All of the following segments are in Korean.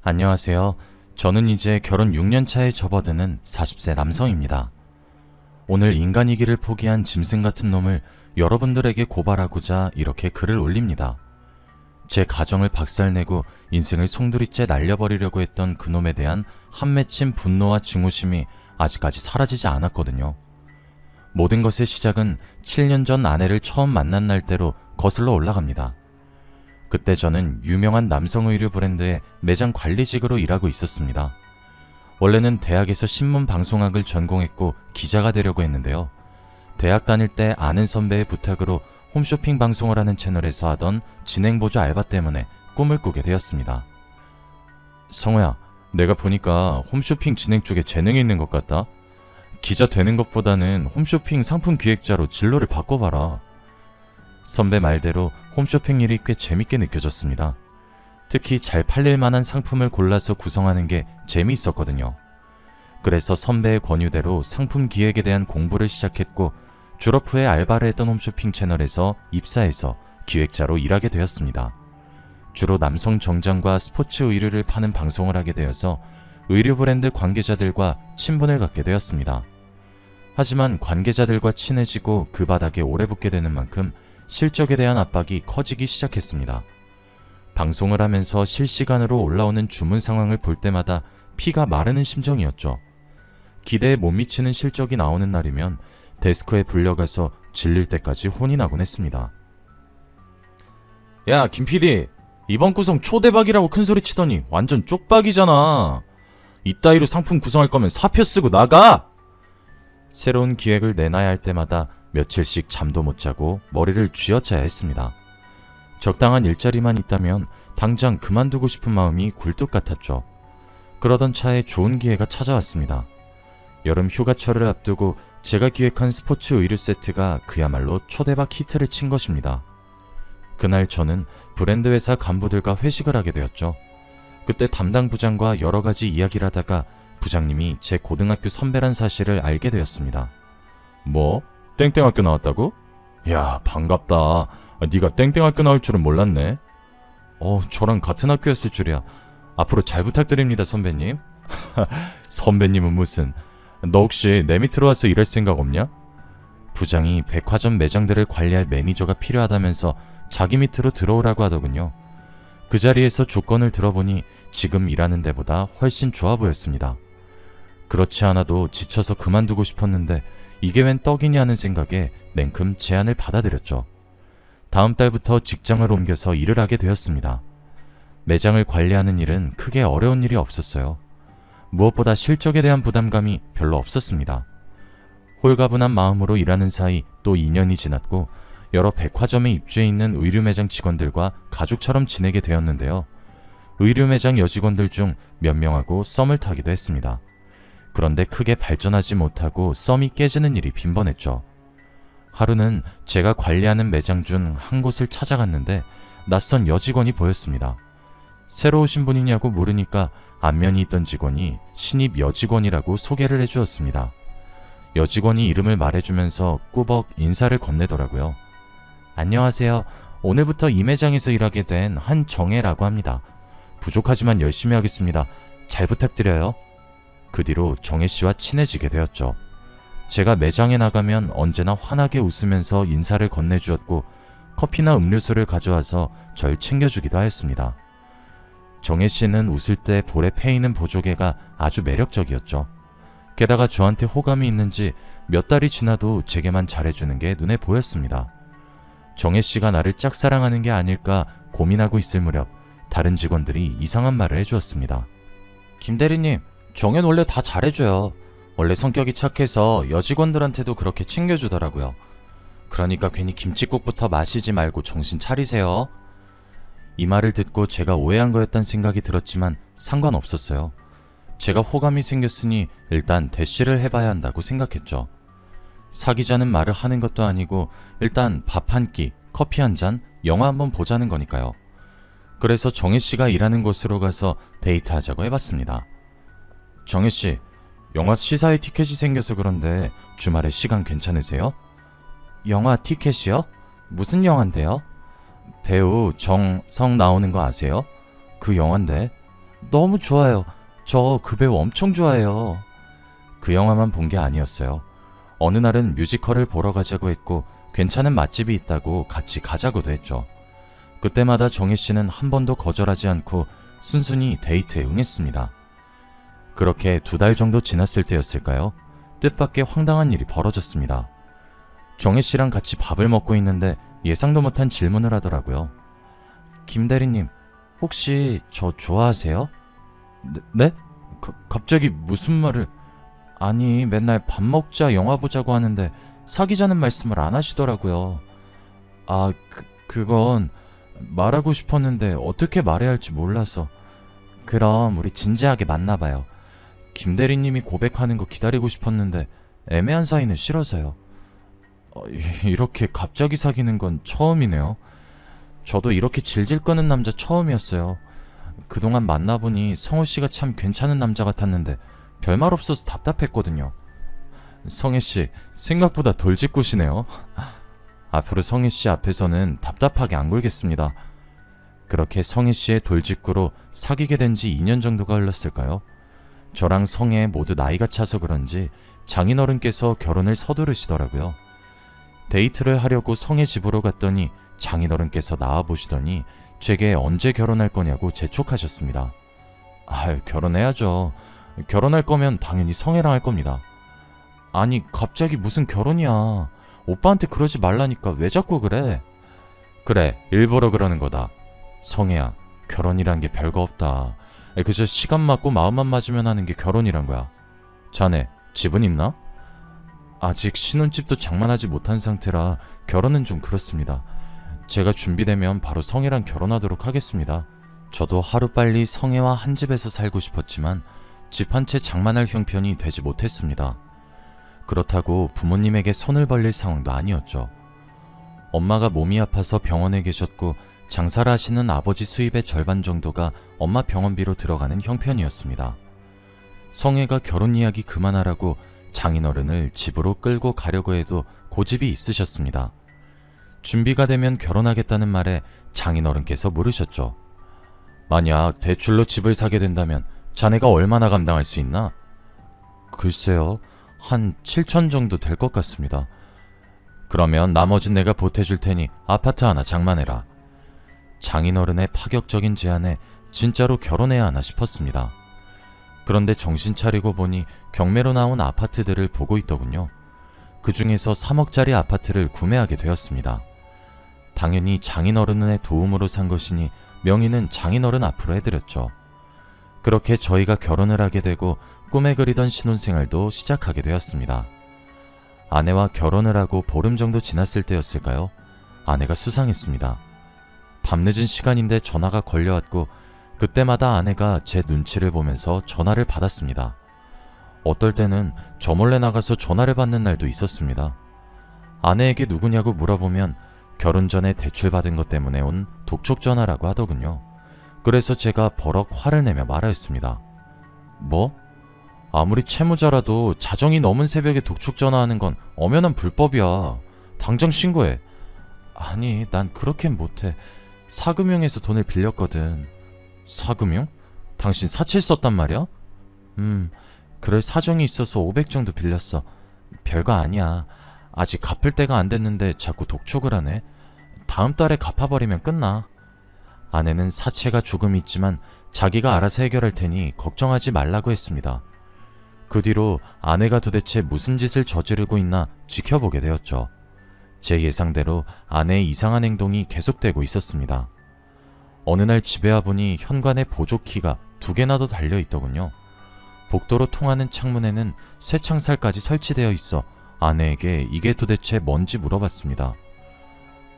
안녕하세요. 저는 이제 결혼 6년 차에 접어드는 40세 남성입니다. 오늘 인간이기를 포기한 짐승 같은 놈을 여러분들에게 고발하고자 이렇게 글을 올립니다. 제 가정을 박살내고 인생을 송두리째 날려버리려고 했던 그놈에 대한 한 맺힌 분노와 증오심이 아직까지 사라지지 않았거든요. 모든 것의 시작은 7년 전 아내를 처음 만난 날대로 거슬러 올라갑니다. 그때 저는 유명한 남성 의류 브랜드의 매장 관리직으로 일하고 있었습니다. 원래는 대학에서 신문 방송학을 전공했고 기자가 되려고 했는데요. 대학 다닐 때 아는 선배의 부탁으로 홈쇼핑 방송을 하는 채널에서 하던 진행보조 알바 때문에 꿈을 꾸게 되었습니다. 성호야, 내가 보니까 홈쇼핑 진행 쪽에 재능이 있는 것 같다. 기자 되는 것보다는 홈쇼핑 상품 기획자로 진로를 바꿔봐라. 선배 말대로 홈쇼핑 일이 꽤 재밌게 느껴졌습니다. 특히 잘 팔릴 만한 상품을 골라서 구성하는 게 재미있었거든요. 그래서 선배의 권유대로 상품 기획에 대한 공부를 시작했고 졸업 후에 알바를 했던 홈쇼핑 채널에서 입사해서 기획자로 일하게 되었습니다. 주로 남성 정장과 스포츠 의류를 파는 방송을 하게 되어서 의류 브랜드 관계자들과 친분을 갖게 되었습니다. 하지만 관계자들과 친해지고 그 바닥에 오래 붙게 되는 만큼 실적에 대한 압박이 커지기 시작했습니다. 방송을 하면서 실시간으로 올라오는 주문 상황을 볼 때마다 피가 마르는 심정이었죠. 기대에 못 미치는 실적이 나오는 날이면 데스크에 불려가서 질릴 때까지 혼이 나곤 했습니다. 야, 김PD, 이번 구성 초대박이라고 큰소리 치더니 완전 쪽박이잖아. 이따위로 상품 구성할 거면 사표 쓰고 나가! 새로운 기획을 내놔야 할 때마다 며칠씩 잠도 못 자고 머리를 쥐어짜야 했습니다. 적당한 일자리만 있다면 당장 그만두고 싶은 마음이 굴뚝 같았죠. 그러던 차에 좋은 기회가 찾아왔습니다. 여름 휴가철을 앞두고 제가 기획한 스포츠 의류 세트가 그야말로 초대박 히트를 친 것입니다. 그날 저는 브랜드 회사 간부들과 회식을 하게 되었죠. 그때 담당 부장과 여러 가지 이야기를 하다가 부장님이 제 고등학교 선배란 사실을 알게 되었습니다. 뭐? 땡땡학교 나왔다고? 야, 반갑다. 네가 땡땡학교 나올 줄은 몰랐네. 저랑 같은 학교였을 줄이야. 앞으로 잘 부탁드립니다, 선배님. 선배님은 무슨. 너 혹시 내 밑으로 와서 일할 생각 없냐? 부장이 백화점 매장들을 관리할 매니저가 필요하다면서 자기 밑으로 들어오라고 하더군요. 그 자리에서 조건을 들어보니 지금 일하는 데보다 훨씬 좋아 보였습니다. 그렇지 않아도 지쳐서 그만두고 싶었는데 이게 웬 떡이냐 하는 생각에 냉큼 제안을 받아들였죠. 다음 달부터 직장을 옮겨서 일을 하게 되었습니다. 매장을 관리하는 일은 크게 어려운 일이 없었어요. 무엇보다 실적에 대한 부담감이 별로 없었습니다. 홀가분한 마음으로 일하는 사이 또 2년이 지났고 여러 백화점에 입주해 있는 의류 매장 직원들과 가족처럼 지내게 되었는데요. 의류 매장 여직원들 중 몇 명하고 썸을 타기도 했습니다. 그런데 크게 발전하지 못하고 썸이 깨지는 일이 빈번했죠. 하루는 제가 관리하는 매장 중 한 곳을 찾아갔는데 낯선 여직원이 보였습니다. 새로 오신 분이냐고 물으니까 안면이 있던 직원이 신입 여직원이라고 소개를 해주었습니다. 여직원이 이름을 말해주면서 꾸벅 인사를 건네더라고요. 안녕하세요. 오늘부터 이 매장에서 일하게 된 한정혜라고 합니다. 부족하지만 열심히 하겠습니다. 잘 부탁드려요. 그 뒤로 정혜씨와 친해지게 되었죠. 제가 매장에 나가면 언제나 환하게 웃으면서 인사를 건네주었고 커피나 음료수를 가져와서 절 챙겨주기도 하였습니다. 정혜씨는 웃을 때 볼에 패이는 보조개가 아주 매력적이었죠. 게다가 저한테 호감이 있는지 몇 달이 지나도 제게만 잘해주는 게 눈에 보였습니다. 정혜씨가 나를 짝사랑하는 게 아닐까 고민하고 있을 무렵 다른 직원들이 이상한 말을 해주었습니다. 김대리님, 정혜는 원래 다 잘해줘요. 원래 성격이 착해서 여직원들한테도 그렇게 챙겨주더라고요. 그러니까 괜히 김칫국부터 마시지 말고 정신 차리세요. 이 말을 듣고 제가 오해한 거였단 생각이 들었지만 상관없었어요. 제가 호감이 생겼으니 일단 대시를 해봐야 한다고 생각했죠. 사귀자는 말을 하는 것도 아니고 일단 밥 한 끼, 커피 한 잔, 영화 한번 보자는 거니까요. 그래서 정혜씨가 일하는 곳으로 가서 데이트하자고 해봤습니다. 정혜씨, 영화 시사회 티켓이 생겨서 그런데 주말에 시간 괜찮으세요? 영화 티켓이요? 무슨 영화인데요? 배우 정성 나오는 거 아세요? 그 영화인데. 너무 좋아요. 저 그 배우 엄청 좋아해요. 그 영화만 본 게 아니었어요. 어느 날은 뮤지컬을 보러 가자고 했고 괜찮은 맛집이 있다고 같이 가자고도 했죠. 그때마다 정혜 씨는 한 번도 거절하지 않고 순순히 데이트에 응했습니다. 그렇게 2달 정도 지났을 때였을까요? 뜻밖의 황당한 일이 벌어졌습니다. 정혜 씨랑 같이 밥을 먹고 있는데 예상도 못한 질문을 하더라고요. 김 대리님, 혹시 저 좋아하세요? 네? 갑자기 무슨 말을... 아니, 맨날 밥 먹자, 영화 보자고 하는데 사귀자는 말씀을 안 하시더라고요. 아, 그건 말하고 싶었는데 어떻게 말해야 할지 몰라서. 그럼 우리 진지하게 만나봐요. 김 대리님이 고백하는 거 기다리고 싶었는데 애매한 사이는 싫어서요. 이렇게 갑자기 사귀는 건 처음이네요. 저도 이렇게 질질 끄는 남자 처음이었어요. 그동안 만나보니 성우씨가 참 괜찮은 남자 같았는데 별말 없어서 답답했거든요. 성혜씨, 생각보다 돌직구시네요. 앞으로 성혜씨 앞에서는 답답하게 안 굴겠습니다. 그렇게 성혜씨의 돌직구로 사귀게 된 지 2년 정도가 흘렀을까요? 저랑 성혜 모두 나이가 차서 그런지 장인어른께서 결혼을 서두르시더라고요. 데이트를 하려고 성혜 집으로 갔더니 장인어른께서 나와보시더니 제게 언제 결혼할 거냐고 재촉하셨습니다. 아유, 결혼해야죠. 결혼할 거면 당연히 성혜랑 할 겁니다. 아니, 갑자기 무슨 결혼이야. 오빠한테 그러지 말라니까 왜 자꾸 그래? 그래, 일부러 그러는 거다. 성혜야, 결혼이란 게 별거 없다. 그저 시간 맞고 마음만 맞으면 하는 게 결혼이란 거야. 자네, 집은 있나? 아직 신혼집도 장만하지 못한 상태라 결혼은 좀 그렇습니다. 제가 준비되면 바로 성혜랑 결혼하도록 하겠습니다. 저도 하루빨리 성혜와 한 집에서 살고 싶었지만 집 한 채 장만할 형편이 되지 못했습니다. 그렇다고 부모님에게 손을 벌릴 상황도 아니었죠. 엄마가 몸이 아파서 병원에 계셨고 장사를 하시는 아버지 수입의 절반 정도가 엄마 병원비로 들어가는 형편이었습니다. 성혜가 결혼 이야기 그만하라고 장인어른을 집으로 끌고 가려고 해도 고집이 있으셨습니다. 준비가 되면 결혼하겠다는 말에 장인어른께서 물으셨죠. 만약 대출로 집을 사게 된다면 자네가 얼마나 감당할 수 있나? 글쎄요, 한 7천 정도 될 것 같습니다. 그러면 나머진 내가 보태줄 테니 아파트 하나 장만해라. 장인어른의 파격적인 제안에 진짜로 결혼해야 하나 싶었습니다. 그런데 정신 차리고 보니 경매로 나온 아파트들을 보고 있더군요. 그 중에서 3억짜리 아파트를 구매하게 되었습니다. 당연히 장인어른의 도움으로 산 것이니 명의는 장인어른 앞으로 해드렸죠. 그렇게 저희가 결혼을 하게 되고 꿈에 그리던 신혼생활도 시작하게 되었습니다. 아내와 결혼을 하고 보름 정도 지났을 때였을까요? 아내가 수상했습니다. 밤늦은 시간인데 전화가 걸려왔고 그때마다 아내가 제 눈치를 보면서 전화를 받았습니다. 어떨 때는 저 몰래 나가서 전화를 받는 날도 있었습니다. 아내에게 누구냐고 물어보면 결혼 전에 대출받은 것 때문에 온 독촉 전화라고 하더군요. 그래서 제가 버럭 화를 내며 말하였습니다. 뭐? 아무리 채무자라도 자정이 넘은 새벽에 독촉 전화하는 건 엄연한 불법이야. 당장 신고해. 아니, 난 그렇게는 못해. 사금융에서 돈을 빌렸거든. 사금융? 당신 사채 썼단 말이야? 그럴 사정이 있어서 500 정도 빌렸어. 별거 아니야. 아직 갚을 때가 안 됐는데 자꾸 독촉을 하네. 다음 달에 갚아버리면 끝나. 아내는 사채가 조금 있지만 자기가 알아서 해결할 테니 걱정하지 말라고 했습니다. 그 뒤로 아내가 도대체 무슨 짓을 저지르고 있나 지켜보게 되었죠. 제 예상대로 아내의 이상한 행동이 계속되고 있었습니다. 어느 날 집에 와보니 현관에 보조키가 2개나 더 달려있더군요. 복도로 통하는 창문에는 쇠창살까지 설치되어 있어 아내에게 이게 도대체 뭔지 물어봤습니다.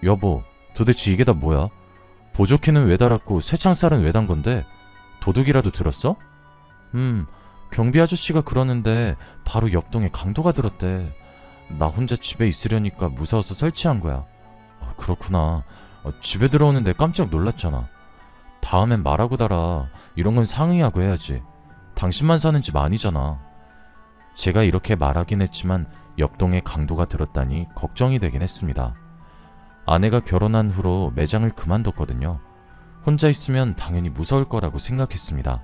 여보, 도대체 이게 다 뭐야? 보조키는 왜 달았고 쇠창살은 왜 단 건데? 도둑이라도 들었어? 경비 아저씨가 그러는데 바로 옆동에 강도가 들었대. 나 혼자 집에 있으려니까 무서워서 설치한 거야. 그렇구나. 집에 들어오는데 깜짝 놀랐잖아. 다음엔 말하고 달아. 이런 건 상의하고 해야지. 당신만 사는 집 아니잖아. 제가 이렇게 말하긴 했지만 옆동에 강도가 들었다니 걱정이 되긴 했습니다. 아내가 결혼한 후로 매장을 그만뒀거든요. 혼자 있으면 당연히 무서울 거라고 생각했습니다.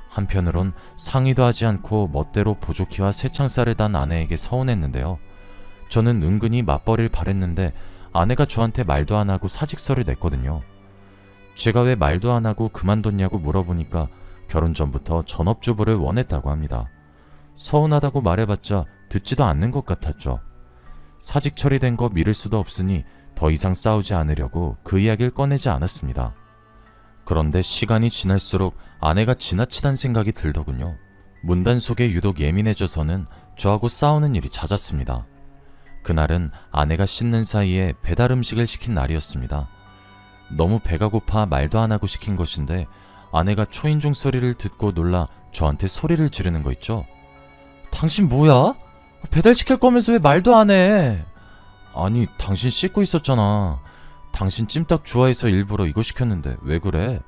한편으론 상의도 하지 않고 멋대로 보조키와 새창살을 단 아내에게 서운했는데요. 저는 은근히 맞벌이를 바랬는데 아내가 저한테 말도 안 하고 사직서를 냈거든요. 제가 왜 말도 안 하고 그만뒀냐고 물어보니까 결혼 전부터 전업주부를 원했다고 합니다. 서운하다고 말해봤자 듣지도 않는 것 같았죠. 사직 처리된 거 미룰 수도 없으니 더 이상 싸우지 않으려고 그 이야기를 꺼내지 않았습니다. 그런데 시간이 지날수록 아내가 지나치단 생각이 들더군요. 문단 속에 유독 예민해져서는 저하고 싸우는 일이 잦았습니다. 그날은 아내가 씻는 사이에 배달 음식을 시킨 날이었습니다. 너무 배가 고파 말도 안 하고 시킨 것인데 아내가 초인종 소리를 듣고 놀라 저한테 소리를 지르는 거 있죠. 당신 뭐야? 배달시킬 거면서 왜 말도 안 해? 아니, 당신 씻고 있었잖아. 당신 찜닭 좋아해서 일부러 이거 시켰는데 왜 그래?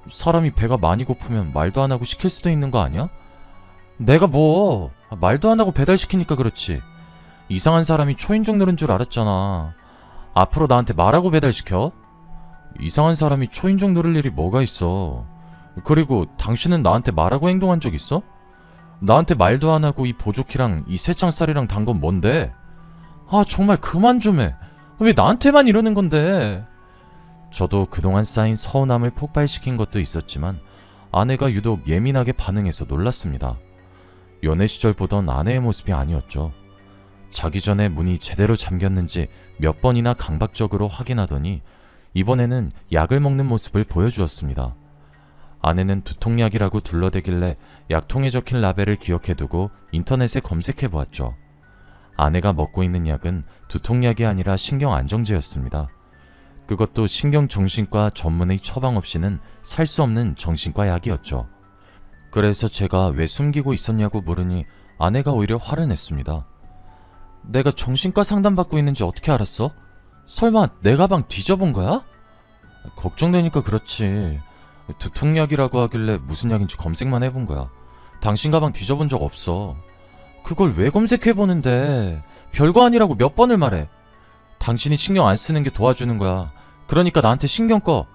사람이 배가 많이 고프면 말도 안 하고 시킬 수도 있는 거 아니야? 내가 뭐 말도 안 하고 배달시키니까 그렇지. 이상한 사람이 초인종 누른 줄 알았잖아. 앞으로 나한테 말하고 배달시켜? 이상한 사람이 초인종 누를 일이 뭐가 있어. 그리고 당신은 나한테 말하고 행동한 적 있어? 나한테 말도 안 하고 이 보조키랑 이 새창살이랑 단 건 뭔데? 아, 정말 그만 좀 해. 왜 나한테만 이러는 건데? 저도 그동안 쌓인 서운함을 폭발시킨 것도 있었지만 아내가 유독 예민하게 반응해서 놀랐습니다. 연애 시절 보던 아내의 모습이 아니었죠. 자기 전에 문이 제대로 잠겼는지 몇 번이나 강박적으로 확인하더니 이번에는 약을 먹는 모습을 보여주었습니다. 아내는 두통약이라고 둘러대길래 약통에 적힌 라벨을 기억해두고 인터넷에 검색해보았죠. 아내가 먹고 있는 약은 두통약이 아니라 신경안정제였습니다. 그것도 신경정신과 전문의 처방 없이는 살 수 없는 정신과 약이었죠. 그래서 제가 왜 숨기고 있었냐고 물으니 아내가 오히려 화를 냈습니다. 내가 정신과 상담받고 있는지 어떻게 알았어? 설마 내 가방 뒤져본 거야? 걱정되니까 그렇지. 두통약이라고 하길래 무슨 약인지 검색만 해본 거야. 당신 가방 뒤져본 적 없어. 그걸 왜 검색해보는데? 별거 아니라고 몇 번을 말해. 당신이 신경 안 쓰는 게 도와주는 거야. 그러니까 나한테 신경 꺼.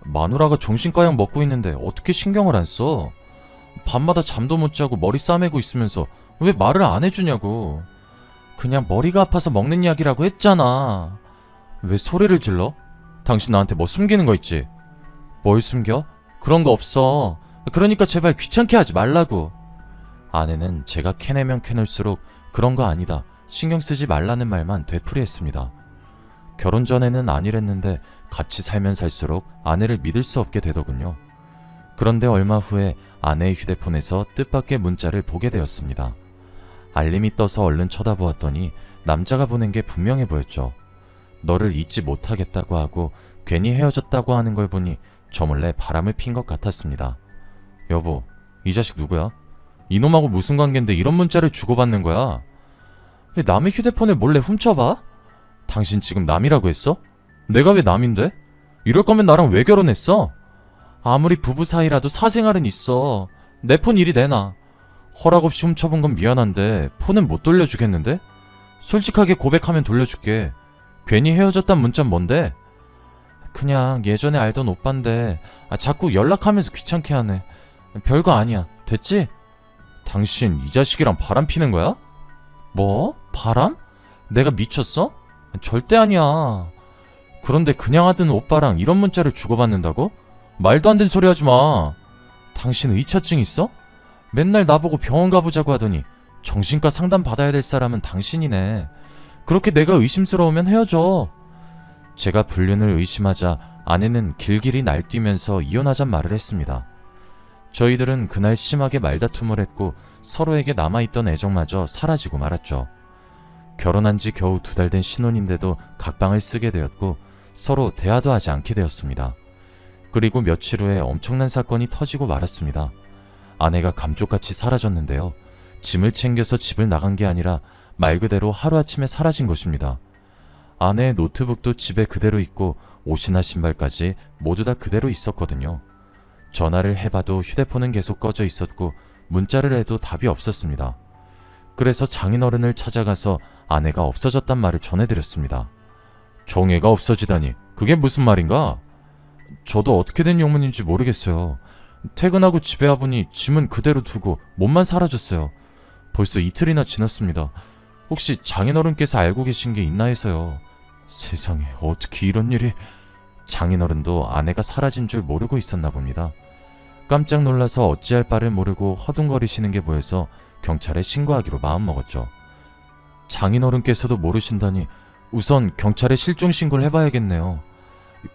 마누라가 정신과 약 먹고 있는데 어떻게 신경을 안 써? 밤마다 잠도 못 자고 머리 싸매고 있으면서 왜 말을 안 해주냐고. 그냥 머리가 아파서 먹는 약이라고 했잖아. 왜 소리를 질러? 당신 나한테 뭐 숨기는 거 있지? 뭘 숨겨? 그런 거 없어. 그러니까 제발 귀찮게 하지 말라고. 아내는 제가 캐내면 캐낼수록 그런 거 아니다, 신경 쓰지 말라는 말만 되풀이했습니다. 결혼 전에는 아니랬는데 같이 살면 살수록 아내를 믿을 수 없게 되더군요. 그런데 얼마 후에 아내의 휴대폰에서 뜻밖의 문자를 보게 되었습니다. 알림이 떠서 얼른 쳐다보았더니 남자가 보낸 게 분명해 보였죠. 너를 잊지 못하겠다고 하고 괜히 헤어졌다고 하는 걸 보니 저 몰래 바람을 핀 것 같았습니다. 여보, 이 자식 누구야? 이놈하고 무슨 관계인데 이런 문자를 주고받는 거야? 왜 남의 휴대폰을 몰래 훔쳐봐? 당신 지금 남이라고 했어? 내가 왜 남인데? 이럴 거면 나랑 왜 결혼했어? 아무리 부부 사이라도 사생활은 있어. 내 폰 이리 내놔. 허락 없이 훔쳐본 건 미안한데 폰은 못 돌려주겠는데? 솔직하게 고백하면 돌려줄게. 괜히 헤어졌단 문자는 뭔데? 그냥 예전에 알던 오빠인데 자꾸 연락하면서 귀찮게 하네. 별거 아니야. 됐지? 당신 이 자식이랑 바람 피는 거야? 뭐? 바람? 내가 미쳤어? 절대 아니야. 그런데 그냥 하던 오빠랑 이런 문자를 주고받는다고? 말도 안 되는 소리 하지 마. 당신 의처증 있어? 맨날 나보고 병원 가보자고 하더니 정신과 상담 받아야 될 사람은 당신이네. 그렇게 내가 의심스러우면 헤어져. 제가 불륜을 의심하자 아내는 길길이 날뛰면서 이혼하잔 말을 했습니다. 저희들은 그날 심하게 말다툼을 했고 서로에게 남아있던 애정마저 사라지고 말았죠. 결혼한 지 겨우 2달 된 신혼인데도 각방을 쓰게 되었고 서로 대화도 하지 않게 되었습니다. 그리고 며칠 후에 엄청난 사건이 터지고 말았습니다. 아내가 감쪽같이 사라졌는데요. 짐을 챙겨서 집을 나간 게 아니라 말 그대로 하루아침에 사라진 것입니다. 아내의 노트북도 집에 그대로 있고 옷이나 신발까지 모두 다 그대로 있었거든요. 전화를 해봐도 휴대폰은 계속 꺼져 있었고 문자를 해도 답이 없었습니다. 그래서 장인어른을 찾아가서 아내가 없어졌단 말을 전해드렸습니다. 정애가 없어지다니 그게 무슨 말인가? 저도 어떻게 된 영문인지 모르겠어요. 퇴근하고 집에 와보니 짐은 그대로 두고 몸만 사라졌어요. 벌써 이틀이나 지났습니다. 혹시 장인어른께서 알고 계신 게 있나 해서요. 세상에, 어떻게 이런 일이... 장인어른도 아내가 사라진 줄 모르고 있었나 봅니다. 깜짝 놀라서 어찌할 바를 모르고 허둥거리시는 게 보여서 경찰에 신고하기로 마음먹었죠. 장인어른께서도 모르신다니 우선 경찰에 실종 신고를 해봐야겠네요.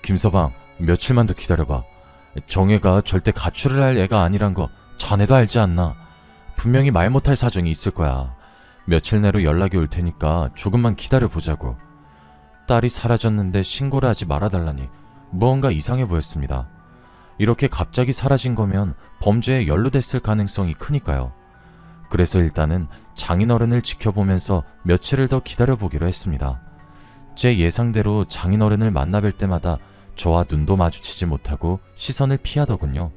김서방, 며칠만 더 기다려봐. 정혜가 절대 가출을 할 애가 아니란 거 자네도 알지 않나? 분명히 말 못할 사정이 있을 거야. 며칠 내로 연락이 올 테니까 조금만 기다려보자고. 딸이 사라졌는데 신고를 하지 말아달라니 무언가 이상해 보였습니다. 이렇게 갑자기 사라진 거면 범죄에 연루됐을 가능성이 크니까요. 그래서 일단은 장인어른을 지켜보면서 며칠을 더 기다려보기로 했습니다. 제 예상대로 장인어른을 만나뵐 때마다 저와 눈도 마주치지 못하고 시선을 피하더군요.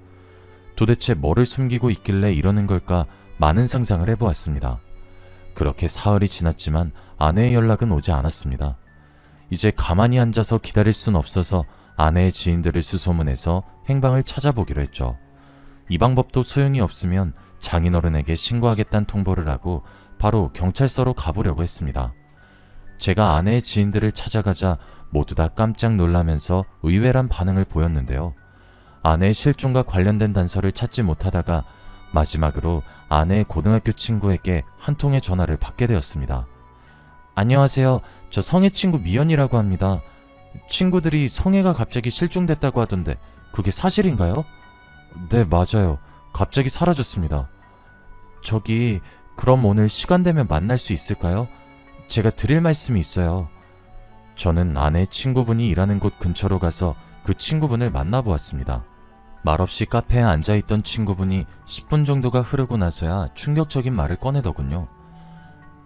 도대체 뭐를 숨기고 있길래 이러는 걸까 많은 상상을 해보았습니다. 그렇게 사흘이 지났지만 아내의 연락은 오지 않았습니다. 이제 가만히 앉아서 기다릴 순 없어서 아내의 지인들을 수소문해서 행방을 찾아보기로 했죠. 이 방법도 소용이 없으면 장인어른에게 신고하겠다는 통보를 하고 바로 경찰서로 가보려고 했습니다. 제가 아내의 지인들을 찾아가자 모두 다 깜짝 놀라면서 의외란 반응을 보였는데요. 아내의 실종과 관련된 단서를 찾지 못하다가 마지막으로 아내의 고등학교 친구에게 한 통의 전화를 받게 되었습니다. 안녕하세요. 저 성혜 친구 미연이라고 합니다. 친구들이 성혜가 갑자기 실종됐다고 하던데 그게 사실인가요? 네, 맞아요. 갑자기 사라졌습니다. 저기, 그럼 오늘 시간 되면 만날 수 있을까요? 제가 드릴 말씀이 있어요. 저는 아내의 친구분이 일하는 곳 근처로 가서 그 친구분을 만나보았습니다. 말없이 카페에 앉아있던 친구분이 10분 정도가 흐르고 나서야 충격적인 말을 꺼내더군요.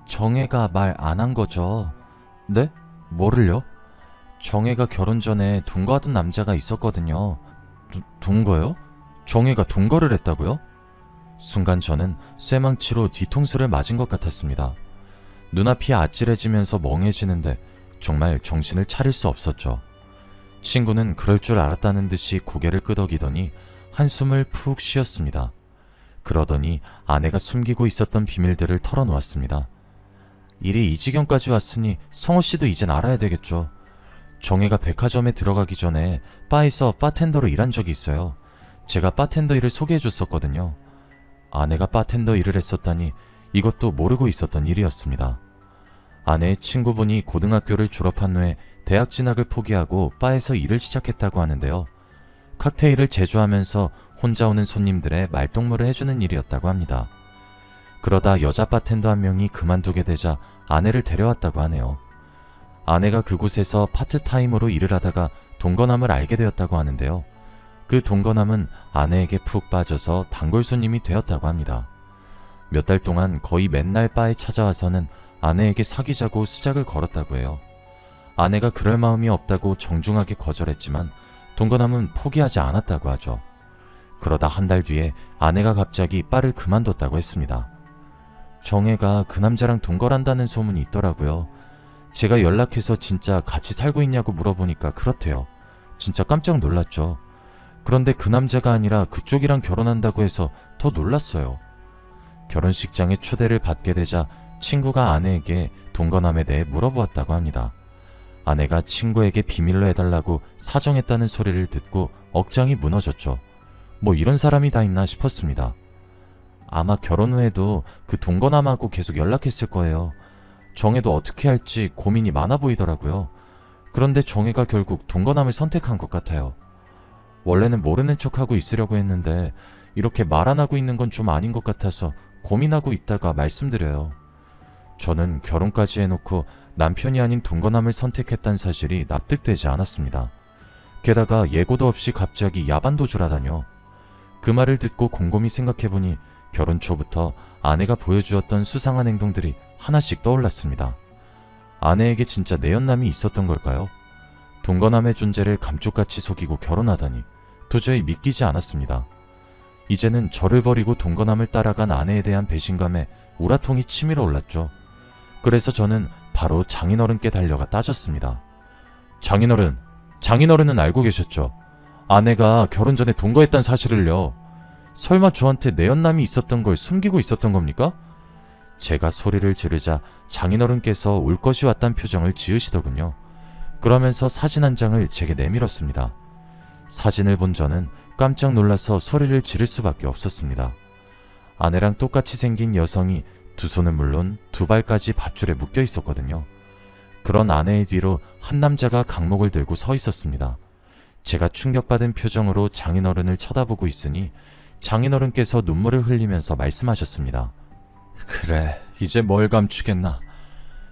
정혜가 말 안 한 거죠? 네? 뭐를요? 정혜가 결혼 전에 동거하던 남자가 있었거든요. 동거요? 정혜가 동거를 했다고요? 순간 저는 쇠망치로 뒤통수를 맞은 것 같았습니다. 눈앞이 아찔해지면서 멍해지는데 정말 정신을 차릴 수 없었죠. 친구는 그럴 줄 알았다는 듯이 고개를 끄덕이더니 한숨을 푹 쉬었습니다. 그러더니 아내가 숨기고 있었던 비밀들을 털어놓았습니다. 일이 이 지경까지 왔으니 성호씨도 이젠 알아야 되겠죠. 정혜가 백화점에 들어가기 전에 바에서 바텐더로 일한 적이 있어요. 제가 바텐더 일을 소개해줬었거든요. 아내가 바텐더 일을 했었다니 이것도 모르고 있었던 일이었습니다. 아내의 친구분이 고등학교를 졸업한 후에 대학 진학을 포기하고 바에서 일을 시작했다고 하는데요. 칵테일을 제조하면서 혼자 오는 손님들의 말동무를 해주는 일이었다고 합니다. 그러다 여자 바텐더 한 명이 그만두게 되자 아내를 데려왔다고 하네요. 아내가 그곳에서 파트타임으로 일을 하다가 동거남을 알게 되었다고 하는데요. 그 동거남은 아내에게 푹 빠져서 단골 손님이 되었다고 합니다. 몇 달 동안 거의 맨날 바에 찾아와서는 아내에게 사귀자고 수작을 걸었다고 해요. 아내가 그럴 마음이 없다고 정중하게 거절했지만 동거남은 포기하지 않았다고 하죠. 그러다 한 달 뒤에 아내가 갑자기 바를 그만뒀다고 했습니다. 정혜가 그 남자랑 동거란다는 소문이 있더라고요. 제가 연락해서 진짜 같이 살고 있냐고 물어보니까 그렇대요. 진짜 깜짝 놀랐죠. 그런데 그 남자가 아니라 그쪽이랑 결혼한다고 해서 더 놀랐어요. 결혼식장에 초대를 받게 되자 친구가 아내에게 동거남에 대해 물어보았다고 합니다. 아내가 친구에게 비밀로 해달라고 사정했다는 소리를 듣고 억장이 무너졌죠. 뭐 이런 사람이 다 있나 싶었습니다. 아마 결혼 후에도 그 동거남하고 계속 연락했을 거예요. 정혜도 어떻게 할지 고민이 많아 보이더라고요. 그런데 정혜가 결국 동거남을 선택한 것 같아요. 원래는 모르는 척하고 있으려고 했는데 이렇게 말 안 하고 있는 건 좀 아닌 것 같아서 고민하고 있다가 말씀드려요. 저는 결혼까지 해놓고 남편이 아닌 동거남을 선택했다는 사실이 납득되지 않았습니다. 게다가 예고도 없이 갑자기 야반도주를 하다뇨. 그 말을 듣고 곰곰이 생각해보니 결혼 초부터 아내가 보여주었던 수상한 행동들이 하나씩 떠올랐습니다. 아내에게 진짜 내연남이 있었던 걸까요? 동거남의 존재를 감쪽같이 속이고 결혼하다니 도저히 믿기지 않았습니다. 이제는 저를 버리고 동거남을 따라간 아내에 대한 배신감에 우라통이 치밀어 올랐죠. 그래서 저는 바로 장인어른께 달려가 따졌습니다. 장인어른은 알고 계셨죠? 아내가 결혼 전에 동거했단 사실을요. 설마 저한테 내연남이 있었던 걸 숨기고 있었던 겁니까? 제가 소리를 지르자 장인어른께서 울 것이 왔단 표정을 지으시더군요. 그러면서 사진 한 장을 제게 내밀었습니다. 사진을 본 저는 깜짝 놀라서 소리를 지를 수밖에 없었습니다. 아내랑 똑같이 생긴 여성이 두 손은 물론 두 발까지 밧줄에 묶여 있었거든요. 그런 아내의 뒤로 한 남자가 강목을 들고 서 있었습니다. 제가 충격받은 표정으로 장인어른을 쳐다보고 있으니 장인어른께서 눈물을 흘리면서 말씀하셨습니다. 그래, 이제 뭘 감추겠나.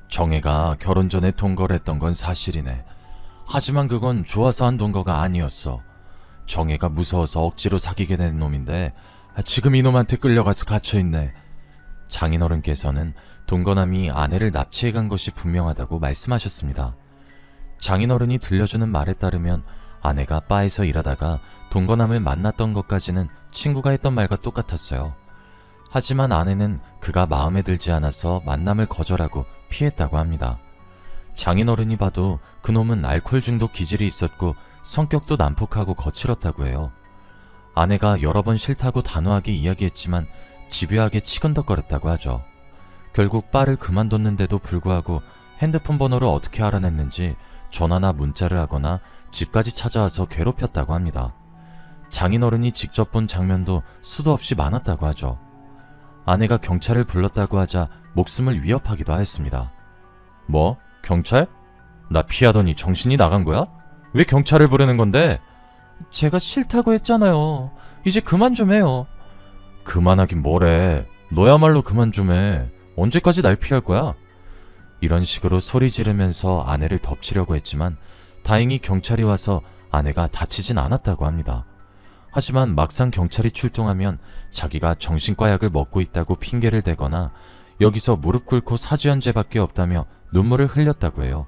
정혜가 결혼 전에 동거를 했던 건 사실이네. 하지만 그건 좋아서 한 동거가 아니었어. 정혜가 무서워서 억지로 사귀게 된 놈인데 지금 이놈한테 끌려가서 갇혀있네. 장인어른께서는 동거남이 아내를 납치해간 것이 분명하다고 말씀하셨습니다. 장인어른이 들려주는 말에 따르면 아내가 바에서 일하다가 동거남을 만났던 것까지는 친구가 했던 말과 똑같았어요. 하지만 아내는 그가 마음에 들지 않아서 만남을 거절하고 피했다고 합니다. 장인어른이 봐도 그놈은 알코올 중독 기질이 있었고 성격도 난폭하고 거칠었다고 해요. 아내가 여러 번 싫다고 단호하게 이야기했지만 집요하게 치근덕거렸다고 하죠. 결국 바를 그만뒀는데도 불구하고 핸드폰 번호를 어떻게 알아냈는지 전화나 문자를 하거나 집까지 찾아와서 괴롭혔다고 합니다. 장인어른이 직접 본 장면도 수도 없이 많았다고 하죠. 아내가 경찰을 불렀다고 하자 목숨을 위협하기도 하였습니다. 뭐? 경찰? 나 피하더니 정신이 나간 거야? 왜 경찰을 부르는 건데? 제가 싫다고 했잖아요. 이제 그만 좀 해요. 그만하긴 뭐래. 너야말로 그만 좀 해. 언제까지 날 피할 거야? 이런 식으로 소리 지르면서 아내를 덮치려고 했지만 다행히 경찰이 와서 아내가 다치진 않았다고 합니다. 하지만 막상 경찰이 출동하면 자기가 정신과 약을 먹고 있다고 핑계를 대거나 여기서 무릎 꿇고 사죄한죄밖에 없다며 눈물을 흘렸다고 해요.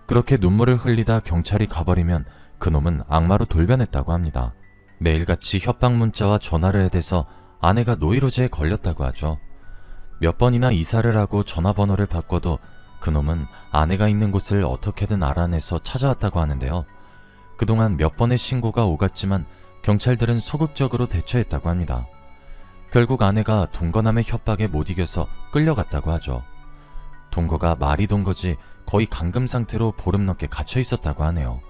그렇게 눈물을 흘리다 경찰이 가버리면 그놈은 악마로 돌변했다고 합니다. 매일같이 협박 문자와 전화를 해대서 아내가 노이로제에 걸렸다고 하죠. 몇 번이나 이사를 하고 전화번호를 바꿔도 그놈은 아내가 있는 곳을 어떻게든 알아내서 찾아왔다고 하는데요. 그동안 몇 번의 신고가 오갔지만 경찰들은 소극적으로 대처했다고 합니다. 결국 아내가 동거남의 협박에 못 이겨서 끌려갔다고 하죠. 동거가 말이 동거지 거의 감금 상태로 보름 넘게 갇혀 있었다고 하네요.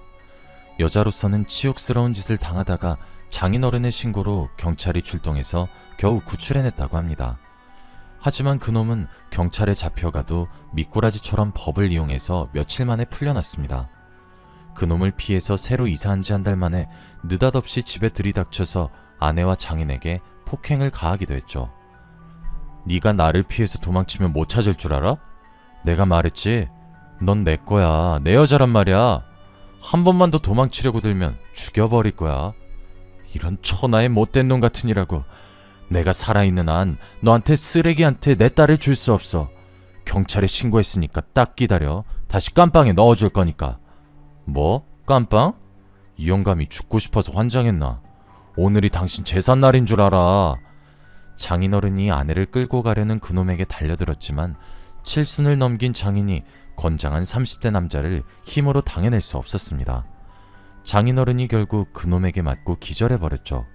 여자로서는 치욕스러운 짓을 당하다가 장인어른의 신고로 경찰이 출동해서 겨우 구출해냈다고 합니다. 하지만 그놈은 경찰에 잡혀가도 미꾸라지처럼 법을 이용해서 며칠 만에 풀려났습니다. 그놈을 피해서 새로 이사한 지 한 달 만에 느닷없이 집에 들이닥쳐서 아내와 장인에게 폭행을 가하기도 했죠. 네가 나를 피해서 도망치면 못 찾을 줄 알아? 내가 말했지. 넌 내 거야. 내 여자란 말이야. 한 번만 더 도망치려고 들면 죽여버릴 거야. 이런 천하의 못된 놈 같으니라고. 내가 살아있는 한 너한테 쓰레기한테 내 딸을 줄 수 없어. 경찰에 신고했으니까 딱 기다려. 다시 깜빵에 넣어줄 거니까. 뭐? 깜빵? 이 영감이 죽고 싶어서 환장했나? 오늘이 당신 제삿날인 줄 알아. 장인어른이 아내를 끌고 가려는 그놈에게 달려들었지만 칠순을 넘긴 장인이 건장한 30대 남자를 힘으로 당해낼 수 없었습니다. 장인어른이 결국 그놈에게 맞고 기절해버렸죠.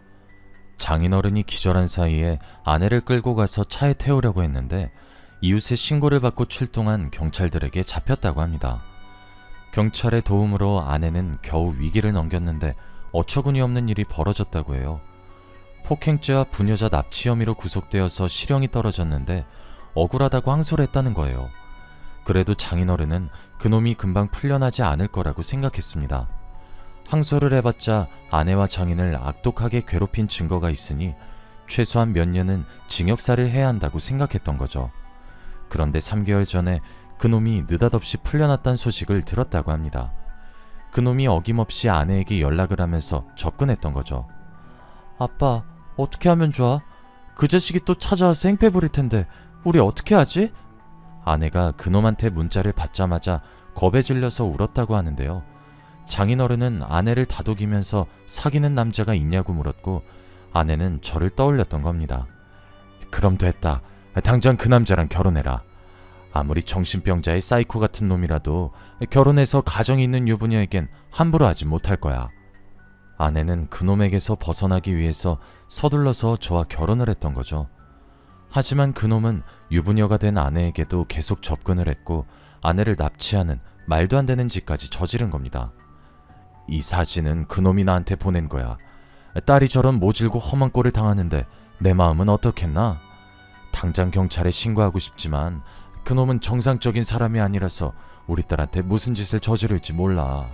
장인어른이 기절한 사이에 아내를 끌고 가서 차에 태우려고 했는데 이웃의 신고를 받고 출동한 경찰들에게 잡혔다고 합니다. 경찰의 도움으로 아내는 겨우 위기를 넘겼는데 어처구니 없는 일이 벌어졌다고 해요. 폭행죄와 부녀자 납치 혐의로 구속되어서 실형이 떨어졌는데 억울하다고 항소를 했다는 거예요. 그래도 장인어른은 그놈이 금방 풀려나지 않을 거라고 생각했습니다. 항소를 해봤자 아내와 장인을 악독하게 괴롭힌 증거가 있으니 최소한 몇 년은 징역살을 해야 한다고 생각했던 거죠. 그런데 3개월 전에 그놈이 느닷없이 풀려났다는 소식을 들었다고 합니다. 그놈이 어김없이 아내에게 연락을 하면서 접근했던 거죠. 아빠, 어떻게 하면 좋아? 그 자식이 또 찾아와서 행패 부릴 텐데 우리 어떻게 하지? 아내가 그놈한테 문자를 받자마자 겁에 질려서 울었다고 하는데요. 장인어른은 아내를 다독이면서 사귀는 남자가 있냐고 물었고 아내는 저를 떠올렸던 겁니다. 그럼 됐다. 당장 그 남자랑 결혼해라. 아무리 정신병자의 사이코 같은 놈이라도 결혼해서 가정이 있는 유부녀에겐 함부로 하지 못할 거야. 아내는 그놈에게서 벗어나기 위해서 서둘러서 저와 결혼을 했던 거죠. 하지만 그놈은 유부녀가 된 아내에게도 계속 접근을 했고 아내를 납치하는 말도 안 되는 짓까지 저지른 겁니다. 이 사진은 그놈이 나한테 보낸 거야. 딸이 저런 모질고 험한 꼴을 당하는데 내 마음은 어떻겠나? 당장 경찰에 신고하고 싶지만 그놈은 정상적인 사람이 아니라서 우리 딸한테 무슨 짓을 저지를지 몰라.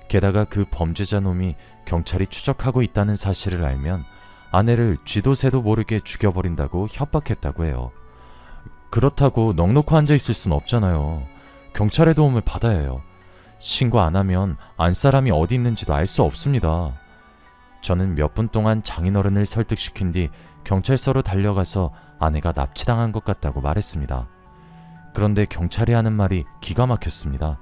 게다가 그 범죄자 놈이 경찰이 추적하고 있다는 사실을 알면 아내를 쥐도 새도 모르게 죽여버린다고 협박했다고 해요. 그렇다고 넋놓고 앉아있을 순 없잖아요. 경찰의 도움을 받아야 해요. 신고 안 하면 안 사람이 어디 있는지도 알 수 없습니다. 저는 몇 분 동안 장인어른을 설득시킨 뒤 경찰서로 달려가서 아내가 납치당한 것 같다고 말했습니다. 그런데 경찰이 하는 말이 기가 막혔습니다.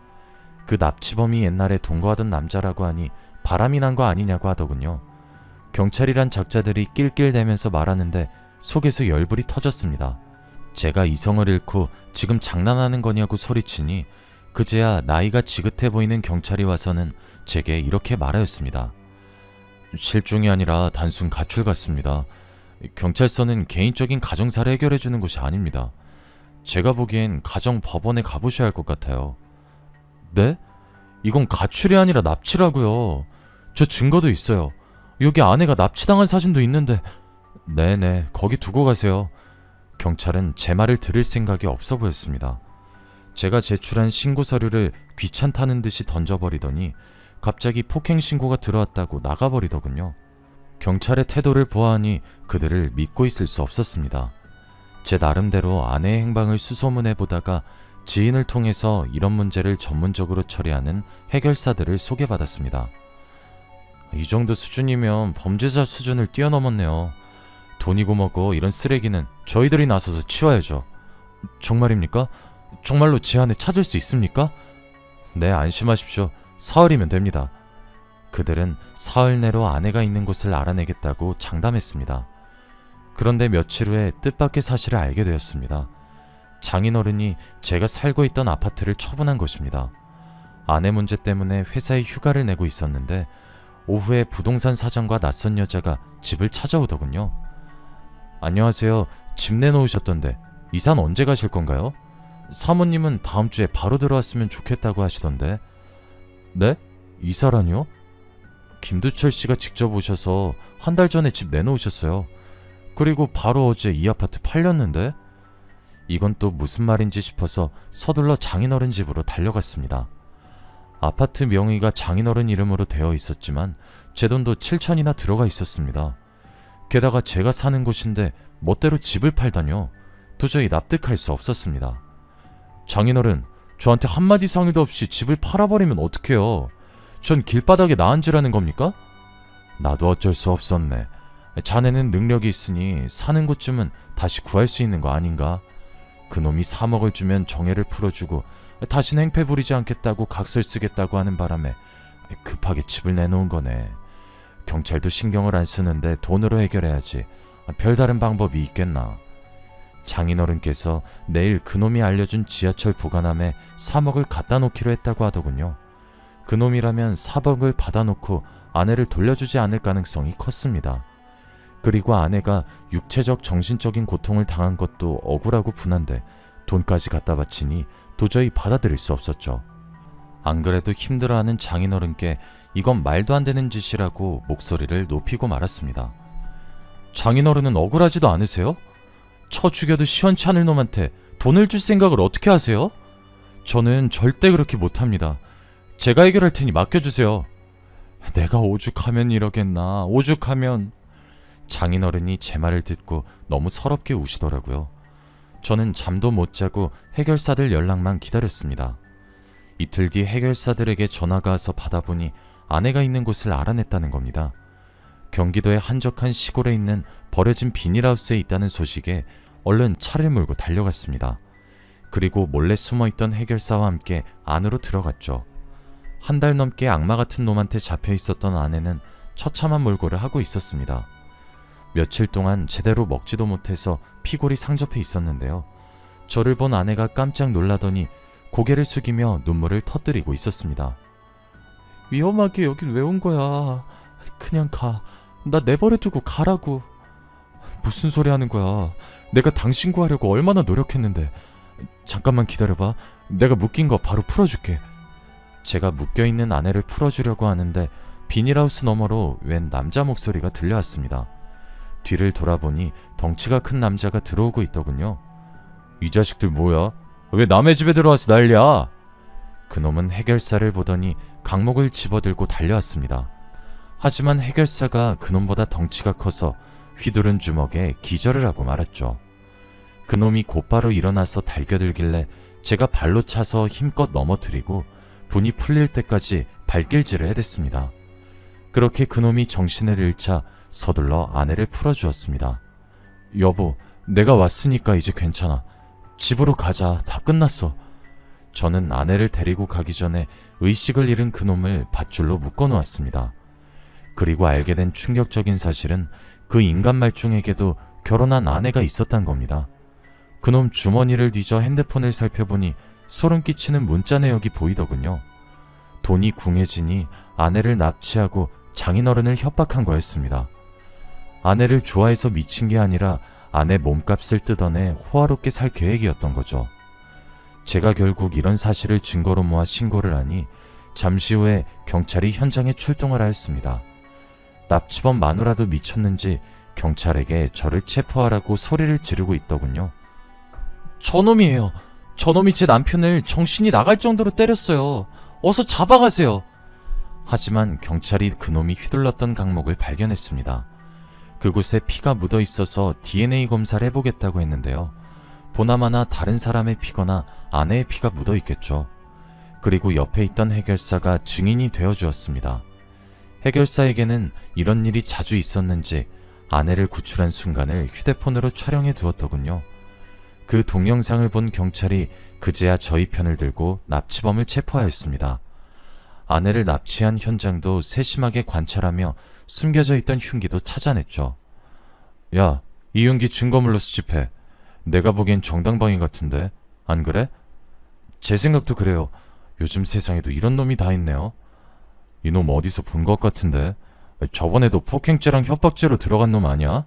그 납치범이 옛날에 동거하던 남자라고 하니 바람이 난 거 아니냐고 하더군요. 경찰이란 작자들이 낄낄대면서 말하는데 속에서 열불이 터졌습니다. 제가 이성을 잃고 지금 장난하는 거냐고 소리치니 그제야 나이가 지긋해 보이는 경찰이 와서는 제게 이렇게 말하였습니다. 실종이 아니라 단순 가출 같습니다. 경찰서는 개인적인 가정사를 해결해주는 곳이 아닙니다. 제가 보기엔 가정법원에 가보셔야 할 것 같아요. 네? 이건 가출이 아니라 납치라고요. 저 증거도 있어요. 여기 아내가 납치당한 사진도 있는데. 네네, 거기 두고 가세요. 경찰은 제 말을 들을 생각이 없어 보였습니다. 제가 제출한 신고 서류를 귀찮다는 듯이 던져버리더니 갑자기 폭행 신고가 들어왔다고 나가버리더군요. 경찰의 태도를 보아하니 그들을 믿고 있을 수 없었습니다. 제 나름대로 아내의 행방을 수소문해 보다가 지인을 통해서 이런 문제를 전문적으로 처리하는 해결사들을 소개받았습니다. 이 정도 수준이면 범죄자 수준을 뛰어넘었네요. 돈이고 뭐고 이런 쓰레기는 저희들이 나서서 치워야죠. 정말입니까? 정말로 제 아내 찾을 수 있습니까? 네, 안심하십시오. 사흘이면 됩니다. 그들은 사흘 내로 아내가 있는 곳을 알아내겠다고 장담했습니다. 그런데 며칠 후에 뜻밖의 사실을 알게 되었습니다. 장인어른이 제가 살고 있던 아파트를 처분한 것입니다. 아내 문제 때문에 회사에 휴가를 내고 있었는데 오후에 부동산 사장과 낯선 여자가 집을 찾아오더군요. 안녕하세요. 집 내놓으셨던데 이사는 언제 가실 건가요? 사모님은 다음 주에 바로 들어왔으면 좋겠다고 하시던데. 네? 이사라니요? 김두철 씨가 직접 오셔서 한 달 전에 집 내놓으셨어요. 그리고 바로 어제 이 아파트 팔렸는데? 이건 또 무슨 말인지 싶어서 서둘러 장인어른 집으로 달려갔습니다. 아파트 명의가 장인어른 이름으로 되어 있었지만 제 돈도 7천이나 들어가 있었습니다. 게다가 제가 사는 곳인데 멋대로 집을 팔다뇨. 도저히 납득할 수 없었습니다. 장인어른, 저한테 한마디 상의도 없이 집을 팔아버리면 어떡해요? 전 길바닥에 나앉으라는 겁니까? 나도 어쩔 수 없었네. 자네는 능력이 있으니 사는 곳쯤은 다시 구할 수 있는 거 아닌가? 그놈이 3억을 주면 정해를 풀어주고 다신 행패 부리지 않겠다고 각서를 쓰겠다고 하는 바람에 급하게 집을 내놓은 거네. 경찰도 신경을 안 쓰는데 돈으로 해결해야지. 별다른 방법이 있겠나. 장인어른께서 내일 그놈이 알려준 지하철 보관함에 3억을 갖다 놓기로 했다고 하더군요. 그놈이라면 4억을 받아놓고 아내를 돌려주지 않을 가능성이 컸습니다. 그리고 아내가 육체적 정신적인 고통을 당한 것도 억울하고 분한데 돈까지 갖다 바치니 도저히 받아들일 수 없었죠. 안 그래도 힘들어하는 장인어른께 이건 말도 안 되는 짓이라고 목소리를 높이고 말았습니다. 장인어른은 억울하지도 않으세요? 쳐 죽여도 시원치 않을 놈한테 돈을 줄 생각을 어떻게 하세요? 저는 절대 그렇게 못합니다. 제가 해결할 테니 맡겨주세요. 내가 오죽하면 이러겠나. 오죽하면. 장인어른이 제 말을 듣고 너무 서럽게 우시더라고요. 저는 잠도 못 자고 해결사들 연락만 기다렸습니다. 이틀 뒤 해결사들에게 전화가 와서 받아보니 아내가 있는 곳을 알아냈다는 겁니다. 경기도의 한적한 시골에 있는 버려진 비닐하우스에 있다는 소식에 얼른 차를 몰고 달려갔습니다. 그리고 몰래 숨어있던 해결사와 함께 안으로 들어갔죠. 한 달 넘게 악마 같은 놈한테 잡혀 있었던 아내는 처참한 몰골을 하고 있었습니다. 며칠 동안 제대로 먹지도 못해서 피골이 상접해 있었는데요. 저를 본 아내가 깜짝 놀라더니 고개를 숙이며 눈물을 터뜨리고 있었습니다. 위험하게 여긴 왜 온 거야? 그냥 가. 나 내버려두고 가라고. 무슨 소리 하는 거야. 내가 당신 구하려고 얼마나 노력했는데. 잠깐만 기다려봐. 내가 묶인 거 바로 풀어줄게. 제가 묶여있는 아내를 풀어주려고 하는데 비닐하우스 너머로 웬 남자 목소리가 들려왔습니다. 뒤를 돌아보니 덩치가 큰 남자가 들어오고 있더군요. 이 자식들 뭐야? 왜 남의 집에 들어와서 난리야? 그놈은 해결사를 보더니 강목을 집어들고 달려왔습니다. 하지만 해결사가 그놈보다 덩치가 커서 휘두른 주먹에 기절을 하고 말았죠. 그놈이 곧바로 일어나서 달겨들길래 제가 발로 차서 힘껏 넘어뜨리고 분이 풀릴 때까지 발길질을 해댔습니다. 그렇게 그놈이 정신을 잃자 서둘러 아내를 풀어주었습니다. 여보, 내가 왔으니까 이제 괜찮아. 집으로 가자. 다 끝났어. 저는 아내를 데리고 가기 전에 의식을 잃은 그놈을 밧줄로 묶어놓았습니다. 그리고 알게 된 충격적인 사실은 그 인간 말중에게도 결혼한 아내가 있었단 겁니다. 그놈 주머니를 뒤져 핸드폰을 살펴보니 소름 끼치는 문자 내역이 보이더군요. 돈이 궁해지니 아내를 납치하고 장인어른을 협박한 거였습니다. 아내를 좋아해서 미친 게 아니라 아내 몸값을 뜯어내 호화롭게 살 계획이었던 거죠. 제가 결국 이런 사실을 증거로 모아 신고를 하니 잠시 후에 경찰이 현장에 출동을 하였습니다. 납치범 마누라도 미쳤는지 경찰에게 저를 체포하라고 소리를 지르고 있더군요. 저놈이에요. 저놈이 제 남편을 정신이 나갈 정도로 때렸어요. 어서 잡아가세요. 하지만 경찰이 그놈이 휘둘렀던 강목을 발견했습니다. 그곳에 피가 묻어 있어서 DNA 검사를 해보겠다고 했는데요. 보나마나 다른 사람의 피거나 아내의 피가 묻어 있겠죠. 그리고 옆에 있던 해결사가 증인이 되어 주었습니다. 해결사에게는 이런 일이 자주 있었는지 아내를 구출한 순간을 휴대폰으로 촬영해 두었더군요. 그 동영상을 본 경찰이 그제야 저희 편을 들고 납치범을 체포하였습니다. 아내를 납치한 현장도 세심하게 관찰하며 숨겨져 있던 흉기도 찾아냈죠. 야, 이 흉기 증거물로 수집해. 내가 보기엔 정당방위 같은데, 안 그래? 제 생각도 그래요. 요즘 세상에도 이런 놈이 다 있네요. 이놈 어디서 본 것 같은데. 저번에도 폭행죄랑 협박죄로 들어간 놈 아니야?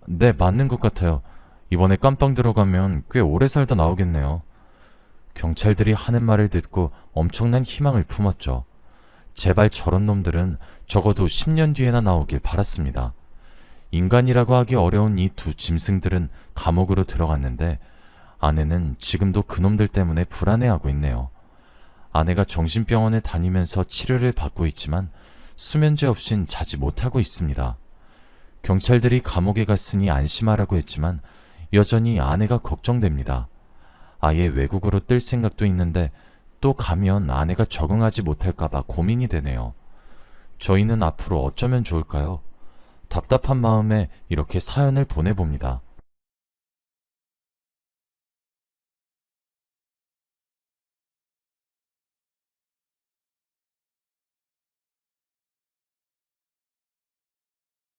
네, 맞는 것 같아요. 이번에 깜빵 들어가면 꽤 오래 살다 나오겠네요. 경찰들이 하는 말을 듣고 엄청난 희망을 품었죠. 제발 저런 놈들은 적어도 10년 뒤에나 나오길 바랐습니다. 인간이라고 하기 어려운 이 두 짐승들은 감옥으로 들어갔는데 아내는 지금도 그놈들 때문에 불안해하고 있네요. 아내가 정신병원에 다니면서 치료를 받고 있지만 수면제 없인 자지 못하고 있습니다. 경찰들이 감옥에 갔으니 안심하라고 했지만 여전히 아내가 걱정됩니다. 아예 외국으로 뜰 생각도 있는데 또 가면 아내가 적응하지 못할까봐 고민이 되네요. 저희는 앞으로 어쩌면 좋을까요? 답답한 마음에 이렇게 사연을 보내봅니다.